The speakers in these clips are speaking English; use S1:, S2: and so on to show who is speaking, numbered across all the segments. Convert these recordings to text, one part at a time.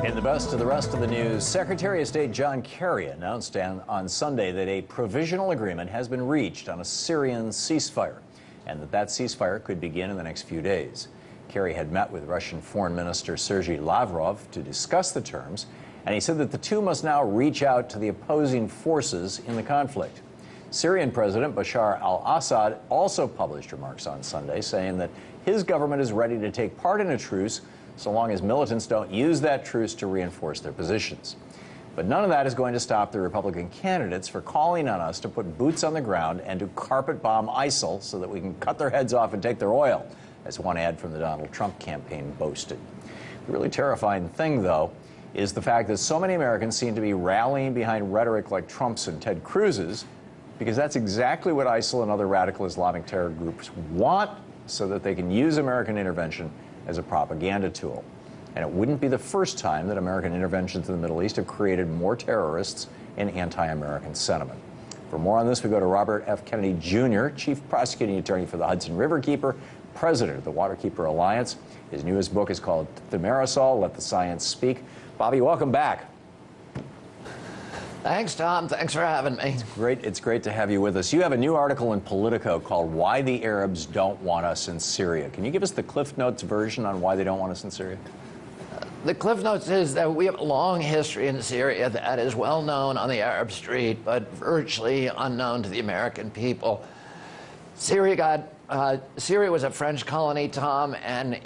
S1: In the best of the rest of the news, Secretary of State John Kerry announced on Sunday that a provisional agreement has been reached on a Syrian ceasefire, and that ceasefire could begin in the next few days. Kerry had met with Russian Foreign Minister Sergei Lavrov to discuss the terms, and he said that the two must now reach out to the opposing forces in the conflict. Syrian President Bashar al-Assad also published remarks on Sunday saying that his government is ready to take part in a truce so long as militants don't use that truce to reinforce their positions. But none of that is going to stop the Republican candidates for calling on us to put boots on the ground and to carpet bomb ISIL so that we can cut their heads off and take their oil, as one ad from the Donald Trump campaign boasted. The really terrifying thing, though, is the fact that so many Americans seem to be rallying behind rhetoric like Trump's and Ted Cruz's, because that's exactly what ISIL and other radical Islamic terror groups want, so that they can use American intervention as a propaganda tool. And it wouldn't be the first time that American interventions in the Middle East have created more terrorists and anti-American sentiment. For more on this, we go to Robert F. Kennedy Jr., Chief Prosecuting Attorney for the Hudson River Keeper, President of the Waterkeeper Alliance. His newest book is called Thimerosal, Let the Science Speak. Bobby, welcome back.
S2: Thanks, Tom. Thanks for having me.
S1: It's great to have you with us. You have a new article in Politico called Why the Arabs Don't Want Us in Syria. Can you give us the Cliff Notes version on why they don't want us in Syria?
S2: The Cliff Notes is that we have a long history in Syria that is well known on the Arab street, but virtually unknown to the American people. Syria was a French colony, Tom, and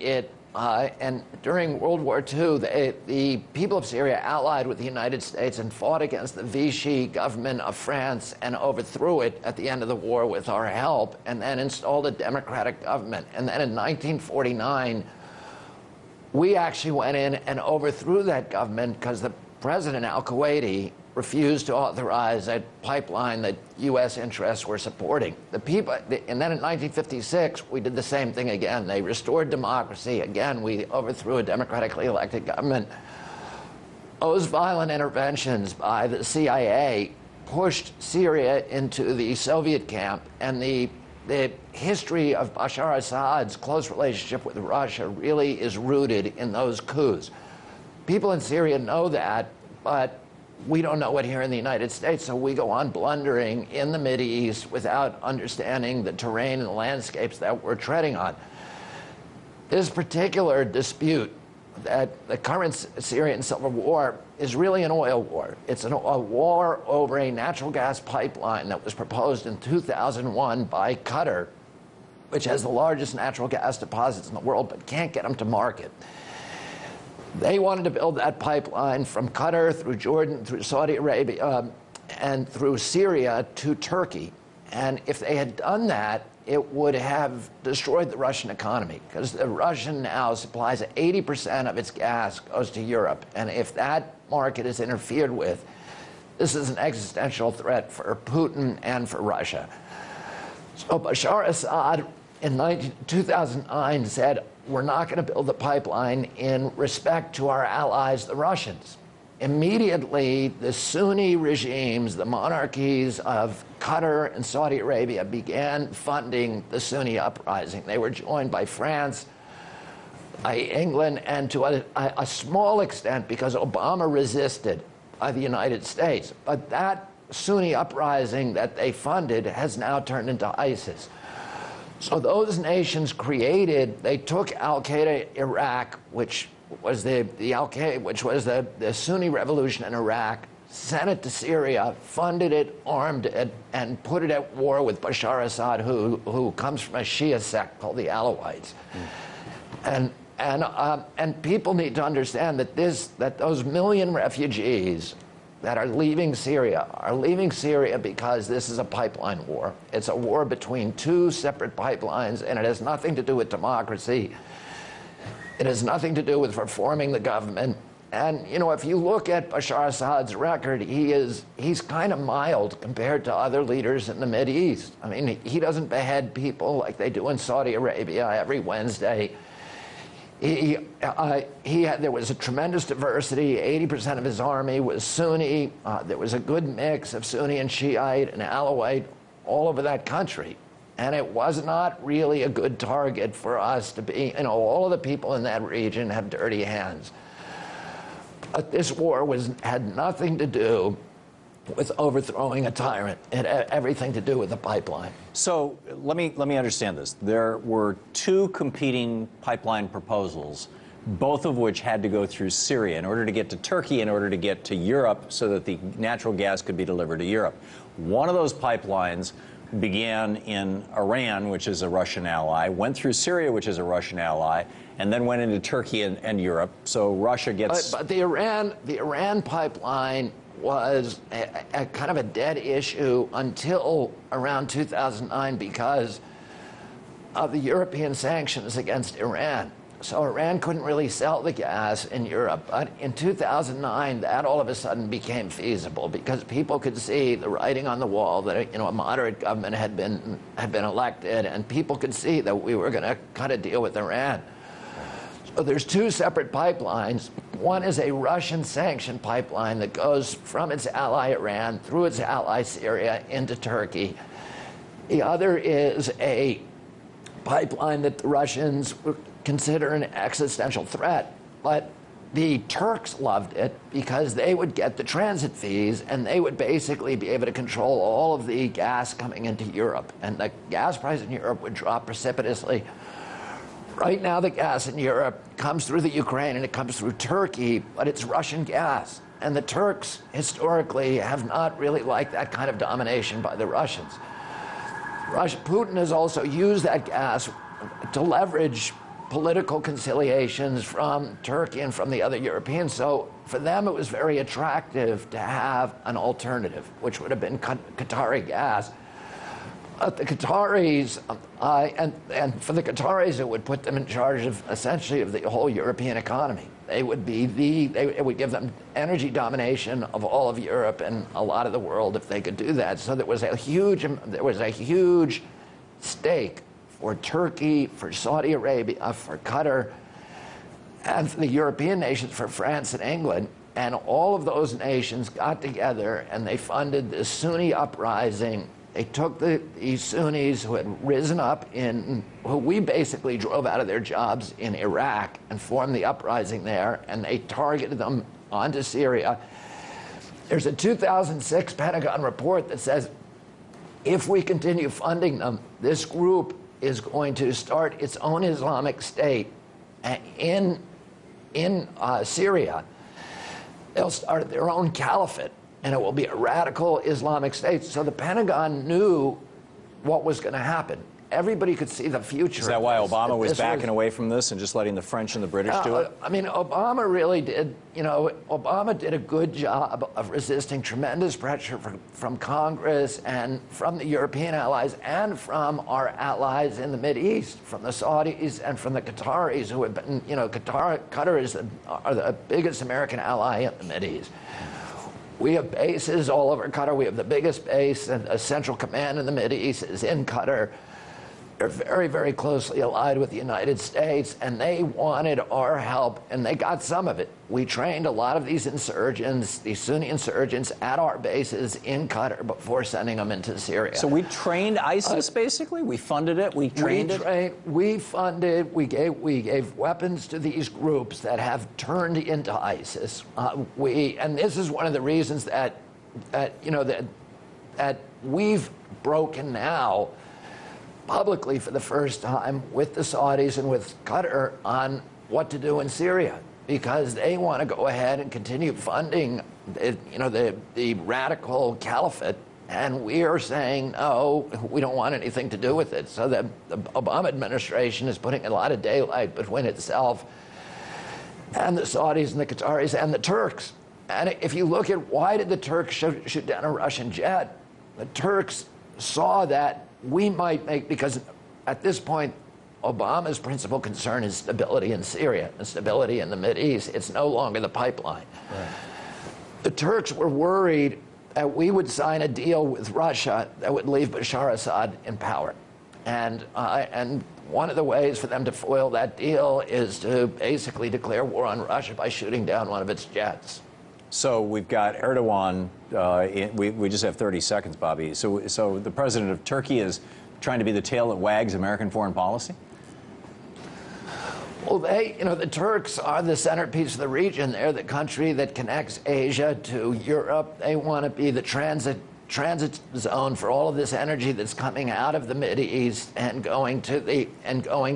S2: during World War II, the people of Syria allied with the United States and fought against the Vichy government of France and overthrew it at the end of the war with our help, and then installed a democratic government. And then in 1949, we actually went in and overthrew that government because the president, al-Kuwaiti, refused to authorize a pipeline that U.S. interests were supporting. And then in 1956, we did the same thing again. They restored democracy. Again, we overthrew a democratically elected government. Those violent interventions by the CIA pushed Syria into the Soviet camp, and the history of Bashar Assad's close relationship with Russia really is rooted in those coups. People in Syria know that, but we don't know it here in the United States, so we go on blundering in the Mideast without understanding the terrain and the landscapes that we're treading on. This particular dispute, that the current Syrian civil war, is really an oil war. It's a war over a natural gas pipeline that was proposed in 2001 by Qatar, which has the largest natural gas deposits in the world, but can't get them to market. They wanted to build that pipeline from Qatar through Jordan, through Saudi Arabia, and through Syria to Turkey. And if they had done that, it would have destroyed the Russian economy, because the Russian now supplies 80% of its gas goes to Europe. And if that market is interfered with, this is an existential threat for Putin and for Russia. So Bashar Assad in 2009 said, we're not going to build the pipeline in respect to our allies, the Russians. Immediately, the Sunni regimes, the monarchies of Qatar and Saudi Arabia, began funding the Sunni uprising. They were joined by France, by England, and to a small extent, because Obama resisted, by the United States. But that Sunni uprising that they funded has now turned into ISIS. So those nations they took Al-Qaeda Iraq, which was the Sunni revolution in Iraq, sent it to Syria, funded it, armed it, and put it at war with Bashar Assad, who comes from a Shia sect called the Alawites. And people need to understand that those million refugees that are leaving Syria because this is a pipeline war. It's a war between two separate pipelines, and it has nothing to do with democracy. It has nothing to do with reforming the government. And, you know, if you look at Bashar Assad's record, he's kind of mild compared to other leaders in the Mideast. I mean, he doesn't behead people like they do in Saudi Arabia every Wednesday. There was a tremendous diversity. 80% of his army was Sunni. There was a good mix of Sunni and Shiite and Alawite all over that country. And it was not really a good target for us to be, you know, all of the people in that region have dirty hands. This war had nothing to do with overthrowing a tyrant. It had everything to do with the pipeline.
S1: So let me understand this. There were two competing pipeline proposals, both of which had to go through Syria in order to get to Turkey, in order to get to Europe, so that the natural gas could be delivered to Europe. One of those pipelines began in Iran, which is a Russian ally, went through Syria, which is a Russian ally, and then went into Turkey and Europe. So Russia gets...
S2: But the Iran pipeline was a kind of a dead issue until around 2009 because of the European sanctions against Iran. So Iran couldn't really sell the gas in Europe. But in 2009, that all of a sudden became feasible because people could see the writing on the wall that a moderate government had been elected, and people could see that we were going to kind of deal with Iran. So there's two separate pipelines. One is a Russian sanctioned pipeline that goes from its ally Iran through its ally Syria into Turkey. The other is a pipeline that the Russians consider an existential threat, but the Turks loved it because they would get the transit fees and they would basically be able to control all of the gas coming into Europe, and the gas price in Europe would drop precipitously. Right now, the gas in Europe comes through the Ukraine and it comes through Turkey, but it's Russian gas. And the Turks, historically, have not really liked that kind of domination by the Russians. Putin has also used that gas to leverage political conciliations from Turkey and from the other Europeans. So for them, it was very attractive to have an alternative, which would have been Qatari gas. The Qataris, and for the Qataris, it would put them in charge of essentially of the whole European economy. They would it would give them energy domination of all of Europe and a lot of the world if they could do that. So there was a huge stake for Turkey, for Saudi Arabia, for Qatar, and for the European nations, for France and England. And all of those nations got together and they funded this Sunni uprising. They took these Sunnis who had risen up who we basically drove out of their jobs in Iraq and formed the uprising there, and they targeted them onto Syria. There's a 2006 Pentagon report that says if we continue funding them, this group is going to start its own Islamic State in Syria. They'll start their own caliphate, and it will be a radical Islamic State. So the Pentagon knew what was going to happen. Everybody could see the future.
S1: Is that why Obama was backing away from this and just letting the French and the British do it?
S2: I mean, Obama really did, Obama did a good job of resisting tremendous pressure from Congress and from the European allies and from our allies in the Mideast, from the Saudis and from the Qataris, who have been, Qatar are the biggest American ally in the Mideast. We have bases all over Qatar. We have the biggest base, and a central command in the Mideast is in Qatar. They're very, very closely allied with the United States, and they wanted our help, and they got some of it. We trained a lot of these insurgents, these Sunni insurgents, at our bases in Qatar before sending them into Syria.
S1: So we trained ISIS, basically? We funded it? We trained it?
S2: We funded, we gave weapons to these groups that have turned into ISIS. And this is one of the reasons that we've broken now publicly for the first time with the Saudis and with Qatar on what to do in Syria, because they want to go ahead and continue funding the radical caliphate, and we are saying no, we don't want anything to do with it. So the Obama administration is putting a lot of daylight between itself and the Saudis and the Qataris and the Turks. And if you look at why did the Turks shoot down a Russian jet, the Turks saw that we might make, because at this point, Obama's principal concern is stability in Syria and stability in the Mideast. It's no longer the pipeline. Right. The Turks were worried that we would sign a deal with Russia that would leave Bashar Assad in power. And one of the ways for them to foil that deal is to basically declare war on Russia by shooting down one of its jets.
S1: So we've got Erdogan. We just have 30 seconds, Bobby. So the president of Turkey is trying to be the tail that wags American foreign policy?
S2: Well, the Turks are the centerpiece of the region. They're the country that connects Asia to Europe. They want to be the transit zone for all of this energy that's coming out of the Mideast and going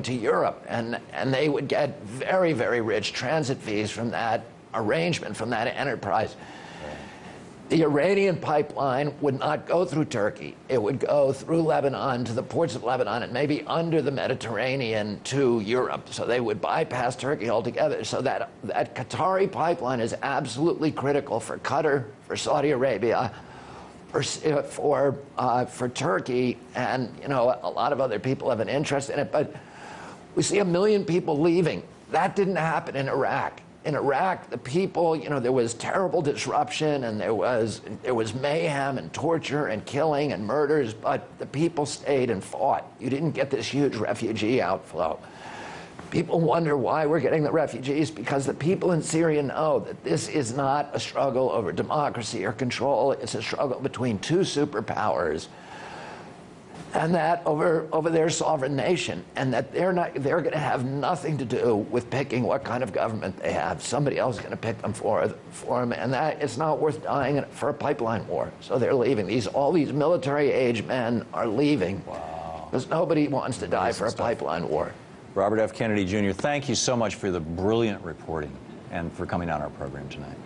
S2: to Europe. And they would get very, very rich transit fees from that arrangement, from that enterprise. The Iranian pipeline would not go through Turkey. It would go through Lebanon to the ports of Lebanon and maybe under the Mediterranean to Europe. So they would bypass Turkey altogether. So that Qatari pipeline is absolutely critical for Qatar, for Saudi Arabia, for Turkey, and a lot of other people have an interest in it. But we see 1 million people leaving. That didn't happen in Iraq. In Iraq, the people, there was terrible disruption, and there was mayhem and torture and killing and murders, but the people stayed and fought. You didn't get this huge refugee outflow. People wonder why we're getting the refugees, because the people in Syria know that this is not a struggle over democracy or control. It's a struggle between two superpowers, and that over their sovereign nation, and that they're going to have nothing to do with picking what kind of government they have. Somebody else is going to pick them for them, and that it's not worth dying for a pipeline war. So they're leaving. All these military-age men are leaving. Wow. Because nobody wants to die for a pipeline war.
S1: Robert F. Kennedy Jr., thank you so much for the brilliant reporting and for coming on our program tonight.